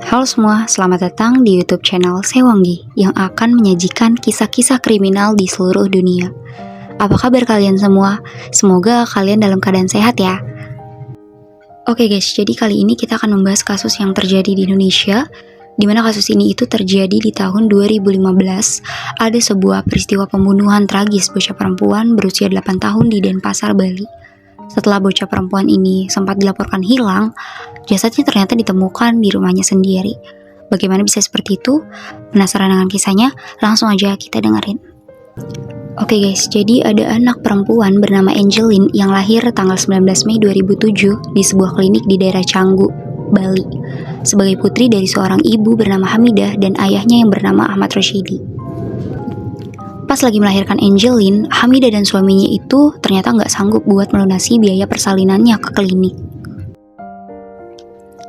Halo semua, selamat datang di YouTube channel Sewanggi yang akan menyajikan kisah-kisah kriminal di seluruh dunia. Apa kabar kalian semua? Semoga kalian dalam keadaan sehat ya. Oke guys, jadi kali ini kita akan membahas kasus yang terjadi di Indonesia, di mana kasus ini itu terjadi di tahun 2015. Ada sebuah peristiwa pembunuhan tragis bocah perempuan berusia 8 tahun di Denpasar, Bali. Setelah bocah perempuan ini sempat dilaporkan hilang, jasadnya ternyata ditemukan di rumahnya sendiri. Bagaimana bisa seperti itu? Penasaran dengan kisahnya? Langsung aja kita dengerin. Oke guys, jadi ada anak perempuan bernama Angeline yang lahir tanggal 19 Mei 2007 di sebuah klinik di daerah Canggu, Bali. Sebagai putri dari seorang ibu bernama Hamidah dan ayahnya yang bernama Ahmad Rosyidi. Pas lagi melahirkan Angeline, Hamidah dan suaminya itu ternyata nggak sanggup buat melunasi biaya persalinannya ke klinik.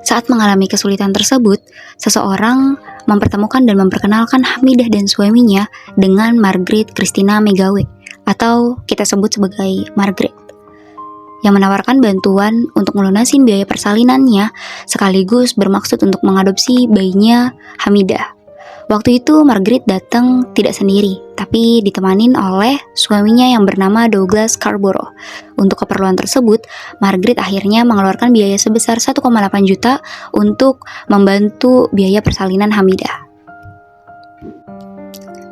Saat mengalami kesulitan tersebut, seseorang mempertemukan dan memperkenalkan Hamidah dan suaminya dengan Margaret Christina Megawe, atau kita sebut sebagai Margaret, yang menawarkan bantuan untuk melunasin biaya persalinannya sekaligus bermaksud untuk mengadopsi bayinya Hamidah. Waktu itu Margaret datang tidak sendiri, tapi ditemanin oleh suaminya yang bernama Douglas Scarborough. Untuk keperluan tersebut, Margaret akhirnya mengeluarkan biaya sebesar 1,8 juta untuk membantu biaya persalinan Hamidah.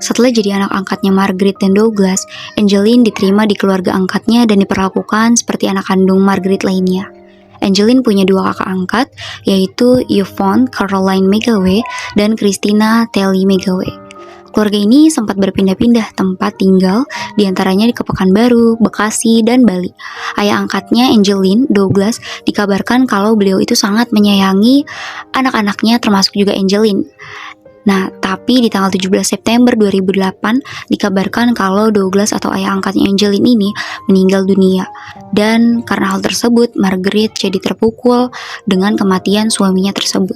Setelah jadi anak angkatnya Margaret dan Douglas, Angeline diterima di keluarga angkatnya dan diperlakukan seperti anak kandung Margaret lainnya. Angeline punya dua kakak angkat, yaitu Yvonne Caroline Megawe dan Christina Telly Megawe. Keluarga ini sempat berpindah-pindah tempat tinggal, diantaranya di Pekanbaru, Bekasi, dan Bali. Ayah angkatnya Angeline, Douglas, dikabarkan kalau beliau itu sangat menyayangi anak-anaknya termasuk juga Angeline. Nah, tapi di tanggal 17 September 2008 dikabarkan kalau Douglas atau ayah angkatnya Angeline ini meninggal dunia. Dan karena hal tersebut, Margaret jadi terpukul dengan kematian suaminya tersebut.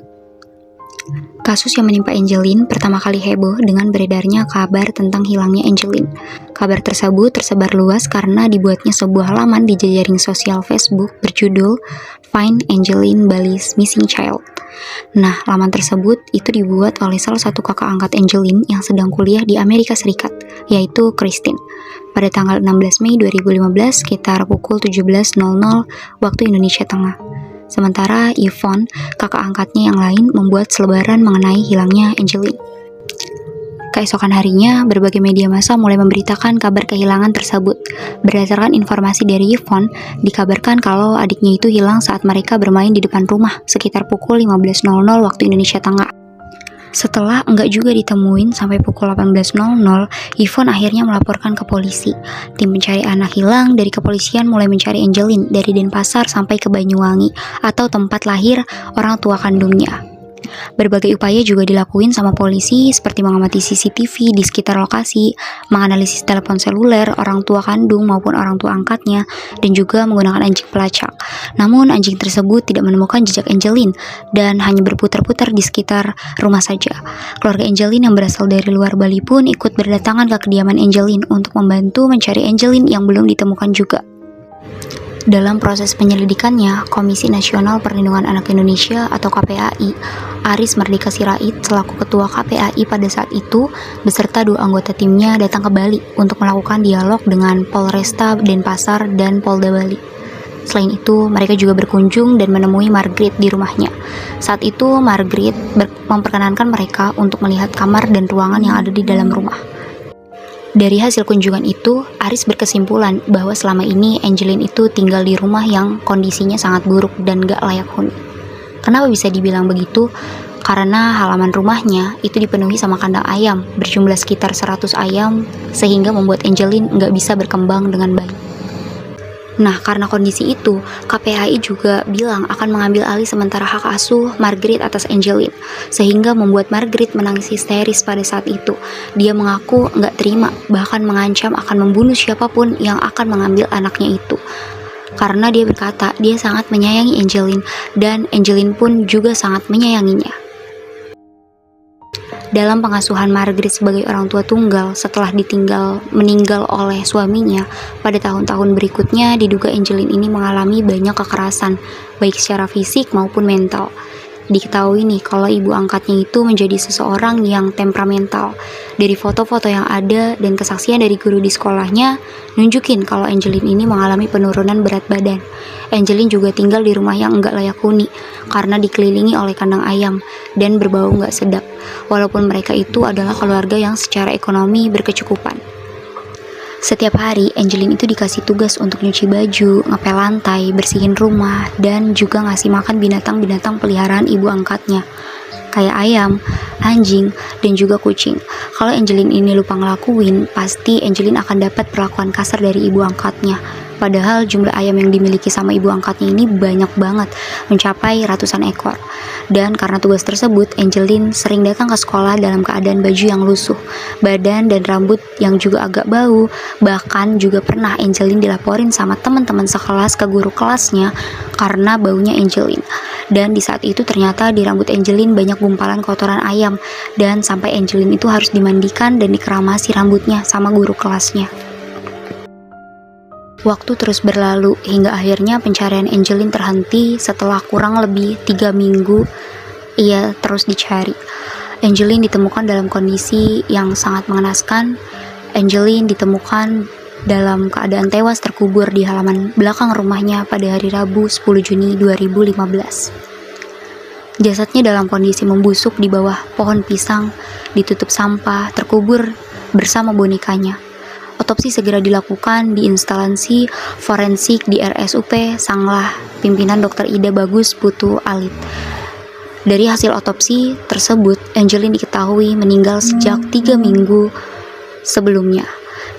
Kasus yang menimpa Angeline pertama kali heboh dengan beredarnya kabar tentang hilangnya Angeline. Kabar tersebut tersebar luas karena dibuatnya sebuah halaman di jejaring sosial Facebook berjudul Find Angeline Bali's Missing Child. Nah, laman tersebut itu dibuat oleh salah satu kakak angkat Angeline yang sedang kuliah di Amerika Serikat, yaitu Christine. Pada tanggal 16 Mei 2015 sekitar pukul 17.00 waktu Indonesia Tengah. Sementara Yvonne, kakak angkatnya yang lain, membuat selebaran mengenai hilangnya Angeline. Keesokan harinya, berbagai media massa mulai memberitakan kabar kehilangan tersebut. Berdasarkan informasi dari Yvonne, dikabarkan kalau adiknya itu hilang saat mereka bermain di depan rumah sekitar pukul 15.00 waktu Indonesia Tengah. Setelah enggak juga ditemuin sampai pukul 18.00, Yvonne akhirnya melaporkan ke polisi. Tim pencari anak hilang dari kepolisian mulai mencari Angeline dari Denpasar sampai ke Banyuwangi atau tempat lahir orang tua kandungnya. Berbagai upaya juga dilakuin sama polisi seperti mengamati CCTV di sekitar lokasi, menganalisis telepon seluler orang tua kandung maupun orang tua angkatnya, dan juga menggunakan anjing pelacak. Namun anjing tersebut tidak menemukan jejak Angeline dan hanya berputar-putar di sekitar rumah saja. Keluarga Angeline yang berasal dari luar Bali pun ikut berdatangan ke kediaman Angeline untuk membantu mencari Angeline yang belum ditemukan juga. Dalam proses penyelidikannya, Komisi Nasional Perlindungan Anak Indonesia atau KPAI, Aris Merdeka Sirait selaku Ketua KPAI pada saat itu beserta 2 anggota timnya datang ke Bali untuk melakukan dialog dengan Polresta Denpasar dan Polda Bali. Selain itu, mereka juga berkunjung dan menemui Margaret di rumahnya. Saat itu, Margaret memperkenankan mereka untuk melihat kamar dan ruangan yang ada di dalam rumah. Dari hasil kunjungan itu, Aris berkesimpulan bahwa selama ini Angeline itu tinggal di rumah yang kondisinya sangat buruk dan gak layak huni. Kenapa bisa dibilang begitu? Karena halaman rumahnya itu dipenuhi sama kandang ayam, berjumlah sekitar 100 ayam, sehingga membuat Angeline gak bisa berkembang dengan baik. Nah, karena kondisi itu, KPAI juga bilang akan mengambil alih sementara hak asuh Margaret atas Angeline, sehingga membuat Margaret menangis histeris pada saat itu. Dia mengaku nggak terima, bahkan mengancam akan membunuh siapapun yang akan mengambil anaknya itu. Karena dia berkata, dia sangat menyayangi Angeline, dan Angeline pun juga sangat menyayanginya. Dalam pengasuhan Margaret sebagai orang tua tunggal setelah meninggal oleh suaminya, pada tahun-tahun berikutnya diduga Angeline ini mengalami banyak kekerasan, baik secara fisik maupun mental. diketahui nih kalau ibu angkatnya itu menjadi seseorang yang temperamental. Dari foto-foto yang ada dan kesaksian dari guru di sekolahnya, nunjukin kalau Angeline ini mengalami penurunan berat badan. Angeline juga tinggal di rumah yang enggak layak huni karena dikelilingi oleh kandang ayam dan berbau enggak sedap. Walaupun mereka itu adalah keluarga yang secara ekonomi berkecukupan. Setiap hari, Angeline itu dikasih tugas untuk nyuci baju, ngepel lantai, bersihin rumah, dan juga ngasih makan binatang-binatang peliharaan ibu angkatnya. Kayak ayam, anjing, dan juga kucing. Kalau Angeline ini lupa ngelakuin, pasti Angeline akan dapat perlakuan kasar dari ibu angkatnya. Padahal jumlah ayam yang dimiliki sama ibu angkatnya ini banyak banget, mencapai ratusan ekor. Dan karena tugas tersebut, Angeline sering datang ke sekolah dalam keadaan baju yang lusuh, badan dan rambut yang juga agak bau. Bahkan juga pernah Angeline dilaporin sama teman-teman sekelas ke guru kelasnya karena baunya Angeline. Dan di saat itu ternyata di rambut Angeline banyak gumpalan kotoran ayam, dan sampai Angeline itu harus dimandikan dan dikeramasi rambutnya sama guru kelasnya. Waktu terus berlalu hingga akhirnya pencarian Angeline terhenti setelah kurang lebih 3 minggu ia terus dicari. Angeline ditemukan dalam kondisi yang sangat mengenaskan. Angeline ditemukan dalam keadaan tewas terkubur di halaman belakang rumahnya pada hari Rabu 10 Juni 2015. Jasadnya dalam kondisi membusuk di bawah pohon pisang, ditutup sampah, terkubur bersama bonekanya. Otopsi segera dilakukan di instalasi forensik di RSUP Sanglah, pimpinan Dr. Ida Bagus Putu Alit. Dari hasil otopsi tersebut, Angeline diketahui meninggal sejak 3 minggu sebelumnya.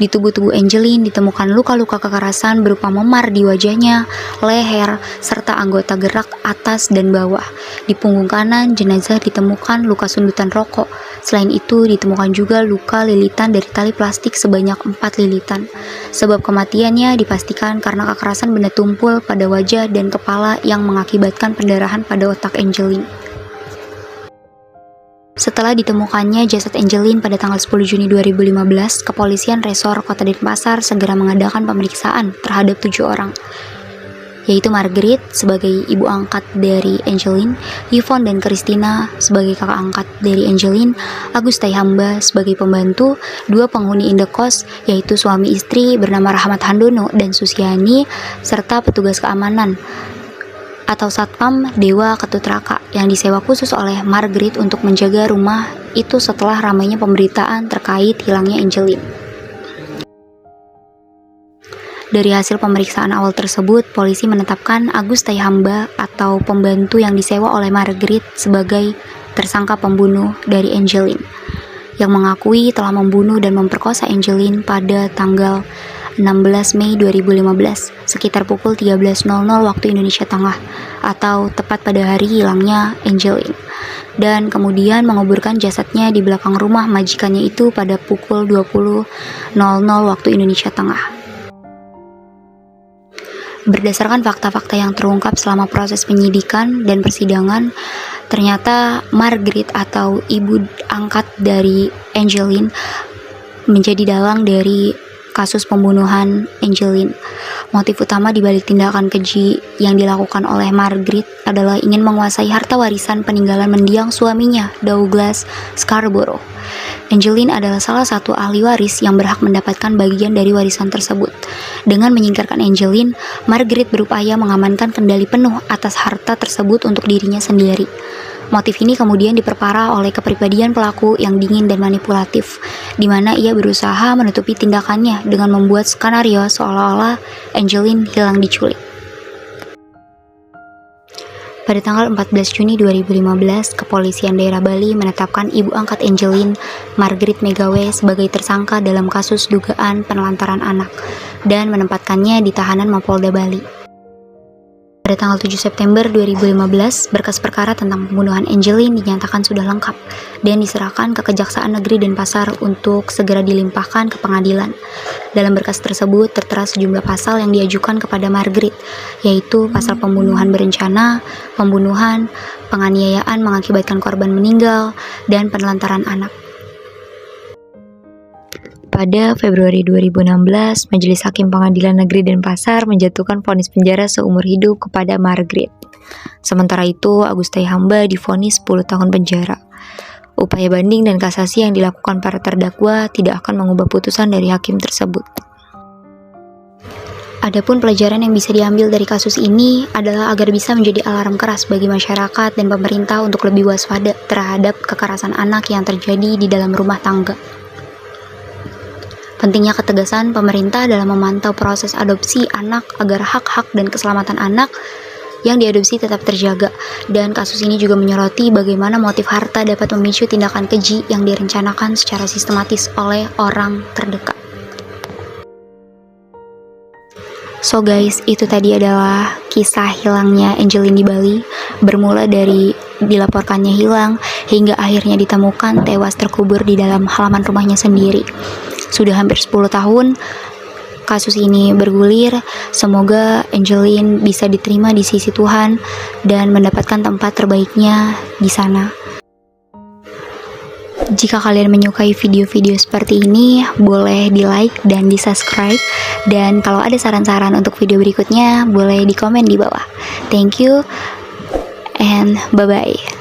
Di tubuh Angeline ditemukan luka-luka kekerasan berupa memar di wajahnya, leher, serta anggota gerak atas dan bawah. Di punggung kanan, jenazah ditemukan luka sundutan rokok. Selain itu, ditemukan juga luka lilitan dari tali plastik sebanyak 4 lilitan. Sebab kematiannya dipastikan karena kekerasan benda tumpul pada wajah dan kepala yang mengakibatkan pendarahan pada otak Angeline. Setelah ditemukannya jasad Angeline pada tanggal 10 Juni 2015, Kepolisian Resor Kota Denpasar segera mengadakan pemeriksaan terhadap 7 orang, yaitu Margaret sebagai ibu angkat dari Angeline, Yvonne dan Christina sebagai kakak angkat dari Angeline, Agus Taihamba sebagai pembantu, 2 penghuni indekos yaitu suami istri bernama Rahmat Handono dan Susiani, serta petugas keamanan atau Satpam Dewa Ketut Raka yang disewa khusus oleh Margaret untuk menjaga rumah itu setelah ramainya pemberitaan terkait hilangnya Angeline. Dari hasil pemeriksaan awal tersebut, polisi menetapkan Agus Taihamba atau pembantu yang disewa oleh Margaret sebagai tersangka pembunuh dari Angeline, yang mengakui telah membunuh dan memperkosa Angeline pada tanggal 16 Mei 2015 sekitar pukul 13.00 waktu Indonesia Tengah atau tepat pada hari hilangnya Angeline, dan kemudian menguburkan jasadnya di belakang rumah majikannya itu pada pukul 20.00 waktu Indonesia Tengah. Berdasarkan fakta-fakta yang terungkap selama proses penyidikan dan persidangan, ternyata Margaret atau ibu angkat dari Angeline menjadi dalang dari kasus pembunuhan Angeline. Motif utama dibalik tindakan keji yang dilakukan oleh Margaret adalah ingin menguasai harta warisan peninggalan mendiang suaminya, Douglas Scarborough. Angeline adalah salah satu ahli waris yang berhak mendapatkan bagian dari warisan tersebut. Dengan menyingkirkan Angeline, Margaret berupaya mengamankan kendali penuh atas harta tersebut untuk dirinya sendiri. Motif ini kemudian diperparah oleh kepribadian pelaku yang dingin dan manipulatif, di mana ia berusaha menutupi tindakannya dengan membuat skenario seolah-olah Angeline hilang diculik. Pada tanggal 14 Juni 2015, Kepolisian Daerah Bali menetapkan ibu angkat Angeline, Margaret Megawe, sebagai tersangka dalam kasus dugaan penelantaran anak dan menempatkannya di tahanan Mapolda Bali. Pada tanggal 7 September 2015, berkas perkara tentang pembunuhan Angeline dinyatakan sudah lengkap dan diserahkan ke Kejaksaan Negeri Denpasar untuk segera dilimpahkan ke pengadilan. Dalam berkas tersebut tertera sejumlah pasal yang diajukan kepada Margaret, yaitu pasal pembunuhan berencana, pembunuhan, penganiayaan mengakibatkan korban meninggal, dan penelantaran anak. Pada Februari 2016, Majelis Hakim Pengadilan Negeri Denpasar menjatuhkan vonis penjara seumur hidup kepada Margaret. Sementara itu, Agustai Hamba divonis 10 tahun penjara. Upaya banding dan kasasi yang dilakukan para terdakwa tidak akan mengubah putusan dari hakim tersebut. Adapun pelajaran yang bisa diambil dari kasus ini adalah agar bisa menjadi alarm keras bagi masyarakat dan pemerintah untuk lebih waspada terhadap kekerasan anak yang terjadi di dalam rumah tangga. Pentingnya ketegasan pemerintah dalam memantau proses adopsi anak agar hak-hak dan keselamatan anak yang diadopsi tetap terjaga. Dan kasus ini juga menyoroti bagaimana motif harta dapat memicu tindakan keji yang direncanakan secara sistematis oleh orang terdekat. So guys, itu tadi adalah kisah hilangnya Angeline di Bali, bermula dari dilaporkannya hilang hingga akhirnya ditemukan tewas terkubur di dalam halaman rumahnya sendiri. Sudah hampir 10 tahun kasus ini bergulir. Semoga Angeline bisa diterima di sisi Tuhan dan mendapatkan tempat terbaiknya di sana. Jika kalian menyukai video-video seperti ini, boleh di-like dan di-subscribe. Dan kalau ada saran-saran untuk video berikutnya, boleh di komen di bawah. Thank you and bye-bye.